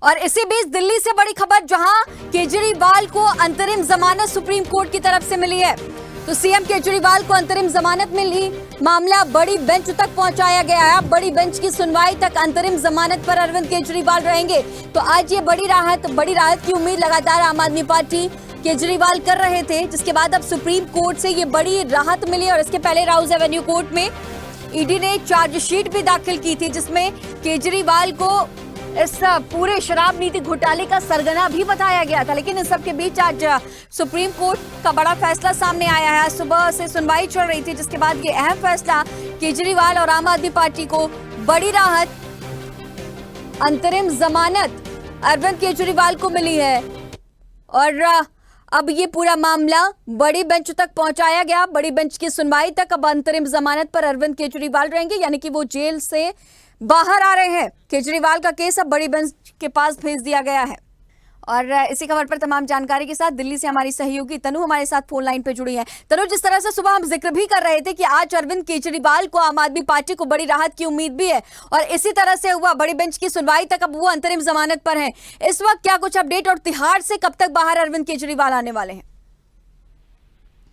और इसी बीच दिल्ली से बड़ी खबर, जहां केजरीवाल को अंतरिम जमानत सुप्रीम कोर्ट की तरफ से मिली है। तो सीएम केजरीवाल को अंतरिम जमानत मिली, मामला बड़ी बेंच तक पहुंचाया गया है। अब बड़ी बेंच की सुनवाई तक अंतरिम जमानत पर अरविंद केजरीवाल रहेंगे। तो आज ये बड़ी राहत की उम्मीद लगातार आम आदमी पार्टी केजरीवाल कर रहे थे, जिसके बाद अब सुप्रीम कोर्ट से ये बड़ी राहत मिली। और इसके पहले राउज एवेन्यू कोर्ट में ईडी ने चार्जशीट भी दाखिल की थी, जिसमें केजरीवाल को इस पूरे शराब नीति घोटाले का सरगना भी बताया गया था। लेकिन इन सबके बीच आज सुप्रीम कोर्ट का बड़ा फैसला सामने आया है। सुबह से सुनवाई चल रही थी, जिसके बाद ये अहम फैसला केजरीवाल और आम आदमी पार्टी को बड़ी राहत, अंतरिम जमानत अरविंद केजरीवाल को मिली है। और अब ये पूरा मामला बड़ी बेंच तक पहुंचाया गया। बड़ी बेंच की सुनवाई तक अब अंतरिम जमानत पर अरविंद केजरीवाल रहेंगे, यानी कि वो जेल से बाहर आ रहे हैं। केजरीवाल का केस अब बड़ी बेंच के पास भेज दिया गया है। और इसी खबर पर तमाम जानकारी के साथ दिल्ली से हमारी सहयोगी तनु हमारे साथ फोन लाइन पे जुड़ी है। तनु, जिस तरह से सुबह हम जिक्र भी कर रहे थे कि आज अरविंद केजरीवाल को आम आदमी पार्टी को बड़ी राहत की उम्मीद भी है, और इसी तरह से हुआ बड़ी बेंच की सुनवाई तक अब वो अंतरिम जमानत पर हैं। इस वक्त क्या कुछ अपडेट, और तिहाड़ से कब तक बाहर अरविंद केजरीवाल आने वाले हैं?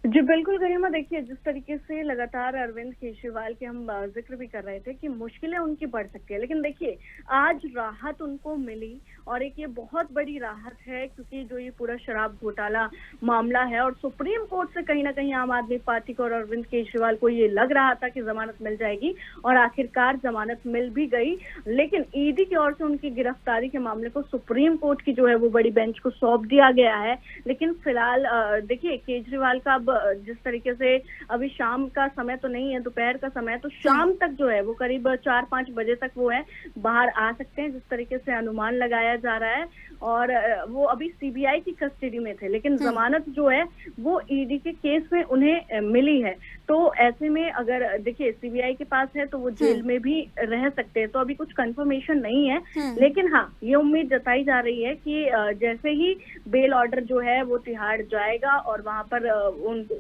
जी बिल्कुल गरिमा, देखिए जिस तरीके से लगातार अरविंद केजरीवाल के हम जिक्र भी कर रहे थे कि मुश्किलें उनकी बढ़ सकती है, लेकिन देखिए आज राहत उनको मिली। और एक ये बहुत बड़ी राहत है, क्योंकि जो ये पूरा शराब घोटाला मामला है, और सुप्रीम कोर्ट से कहीं ना कहीं आम आदमी पार्टी को और अरविंद केजरीवाल को ये लग रहा था कि जमानत मिल जाएगी, और आखिरकार जमानत मिल भी गई। लेकिन ईडी की ओर से उनकी गिरफ्तारी के मामले को सुप्रीम कोर्ट की जो है वो बड़ी बेंच को सौंप दिया गया है। लेकिन फिलहाल देखिए केजरीवाल का अब जिस तरीके से अभी शाम का समय तो नहीं है, दोपहर का समय है, तो शाम तक जो है वो करीब 4-5 बजे तक वो है बाहर आ सकते हैं, जिस तरीके से अनुमान लगाया जा रहा है। और वो अभी सीबीआई की कस्टडी में थे, लेकिन जमानत जो है वो ईडी के केस में उन्हें मिली है। तो ऐसे में अगर देखिए सीबीआई के पास है तो वो जेल में भी रह सकते हैं। तो अभी कुछ कंफर्मेशन नहीं है, लेकिन हाँ ये उम्मीद जताई जा रही है कि जैसे ही बेल ऑर्डर जो है वो तिहाड़ जाएगा और वहां पर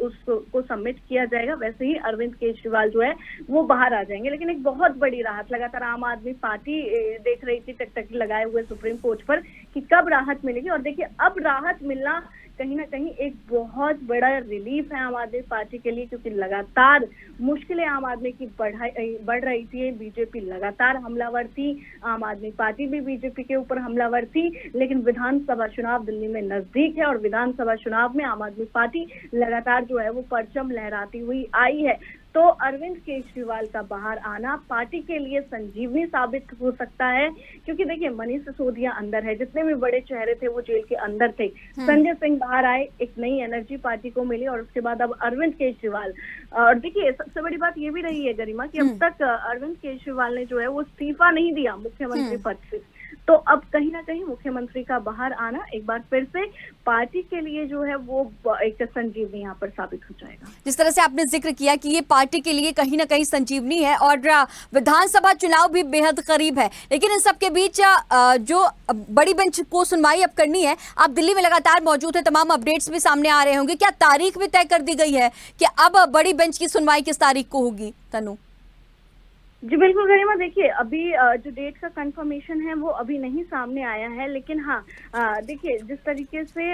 उसको सबमिट किया जाएगा, वैसे ही अरविंद केजरीवाल जो है वो बाहर आ जाएंगे। लेकिन एक बहुत बड़ी राहत लगातार आम आदमी पार्टी देख रही थी टकटकी लगाए हुए सुप्रीम कोर्ट पर कि कब राहत मिलेगी। और देखिए अब राहत मिलना कहीं ना कहीं एक बहुत बड़ा रिलीफ है आम आदमी पार्टी के लिए, क्योंकि लगातार मुश्किलें आम आदमी की बढ़ रही थी। बीजेपी लगातार हमलावर थी, आम आदमी पार्टी भी बीजेपी के ऊपर हमलावर थी। लेकिन विधानसभा चुनाव दिल्ली में नजदीक है, और विधानसभा चुनाव में आम आदमी पार्टी लगातार जो है वो परचम लहराती हुई आई है। तो अरविंद केजरीवाल का बाहर आना पार्टी के लिए संजीवनी साबित हो सकता है, क्योंकि देखिए मनीष सिसोदिया अंदर है, जितने भी बड़े चेहरे थे वो जेल के अंदर थे। संजय सिंह बाहर आए, एक नई एनर्जी पार्टी को मिली, और उसके बाद अब अरविंद केजरीवाल। और देखिए सबसे बड़ी बात ये भी रही है गरिमा कि अब तक अरविंद केजरीवाल ने जो है वो इस्तीफा नहीं दिया मुख्यमंत्री पद से। तो अब कहीं ना कहीं मुख्यमंत्री का बाहर आना एक बार फिर से पार्टी के लिए जो है वो एक संजीवनी यहाँ पर साबित हो जाएगा। जिस तरह से आपने जिक्र किया कि ये पार्टी के लिए कहीं ना कहीं संजीवनी है, और विधानसभा चुनाव भी बेहद करीब है। लेकिन इन सबके बीच जो बड़ी बेंच को सुनवाई अब करनी है, आप दिल्ली में लगातार मौजूद है, तमाम अपडेट्स भी सामने आ रहे होंगे। क्या तारीख भी तय कर दी गई है कि अब बड़ी बेंच की सुनवाई किस तारीख को होगी? तनु जी बिल्कुल गरिमा, देखिए अभी जो डेट का कंफर्मेशन है वो अभी नहीं सामने आया है। लेकिन हाँ देखिए जिस तरीके से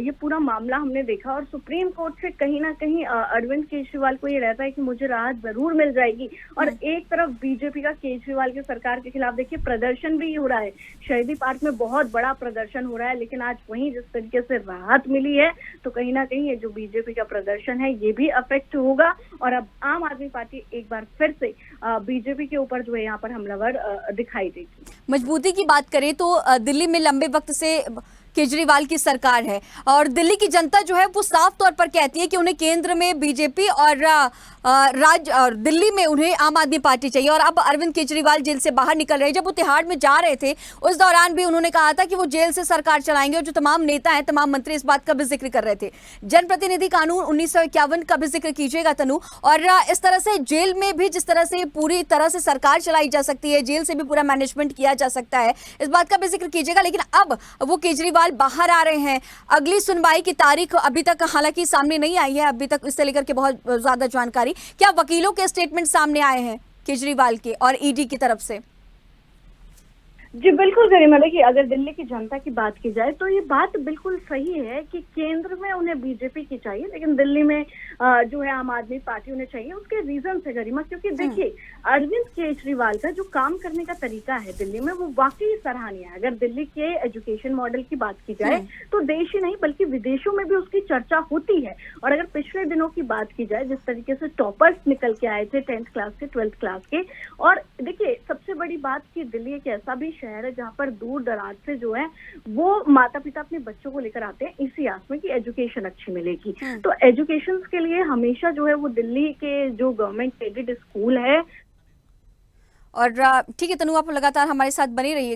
ये पूरा मामला हमने देखा, और सुप्रीम कोर्ट से कहीं ना कहीं अरविंद केजरीवाल को ये रहता है कि मुझे राहत जरूर मिल जाएगी। और एक तरफ बीजेपी का केजरीवाल की सरकार के खिलाफ देखिए प्रदर्शन भी हो रहा है, शहीदी पार्क में बहुत बड़ा प्रदर्शन हो रहा है। लेकिन आज वहीं जिस तरीके से राहत मिली है, तो कहीं ना कहीं ये जो बीजेपी का प्रदर्शन है ये भी अफेक्ट होगा। और अब आम आदमी पार्टी एक बार फिर से बीजेपी के ऊपर जो है यहाँ पर हमलावर दिखाई देगी। मजबूती की बात करें तो दिल्ली में लंबे वक्त से केजरीवाल की सरकार है, और दिल्ली की जनता जो है वो साफ तौर पर कहती है कि उन्हें केंद्र में बीजेपी और राज्य और दिल्ली में उन्हें आम आदमी पार्टी चाहिए। और अब अरविंद केजरीवाल जेल से बाहर निकल रहे हैं। जब वो तिहाड़ में जा रहे थे उस दौरान भी उन्होंने कहा था कि वो जेल से सरकार चलाएंगे, और जो तमाम नेता हैं, तमाम मंत्री इस बात का भी जिक्र कर रहे थे। जनप्रतिनिधि कानून 1951 का भी जिक्र कीजिएगा तनु, और इस तरह से जेल में भी जिस तरह से पूरी तरह से सरकार चलाई जा सकती है, जेल से भी पूरा मैनेजमेंट किया जा सकता है, इस बात का भी जिक्र कीजिएगा। लेकिन अब वो केजरीवाल बाहर आ रहे हैं। अगली सुनवाई की तारीख अभी तक हालांकि सामने नहीं आई है, अभी तक इससे लेकर के बहुत ज्यादा जानकारी। क्या वकीलों के स्टेटमेंट सामने आए हैं केजरीवाल के और ईडी की तरफ से? जी बिल्कुल गरिमा, देखिए अगर दिल्ली की जनता की बात की जाए तो ये बात बिल्कुल सही है कि केंद्र में उन्हें बीजेपी की चाहिए, लेकिन दिल्ली में जो है आम आदमी पार्टी उन्हें चाहिए। उसके रीजन है गरिमा, क्योंकि देखिए अरविंद केजरीवाल का जो काम करने का तरीका है दिल्ली में वो वाकई सराहनीय है। अगर दिल्ली के एजुकेशन मॉडल की बात की जाए तो देश ही नहीं बल्कि विदेशों में भी उसकी चर्चा होती है। और अगर पिछले दिनों की बात की जाए, जिस तरीके से टॉपर्स निकल के आए थे 10th क्लास के, 12th क्लास के, और देखिए सबसे बड़ी बात कि दिल्ली एक ऐसा भी शहर है जहाँ पर दूर दराज से जो है वो माता पिता अपने बच्चों को लेकर आते हैं इसी आस में कि एजुकेशन अच्छी मिलेगी। तो एजुकेशन के लिए हमेशा जो है वो दिल्ली के जो गवर्नमेंट एडेड स्कूल है। और ठीक है तनु, आप लगातार हमारे साथ बने रहिए।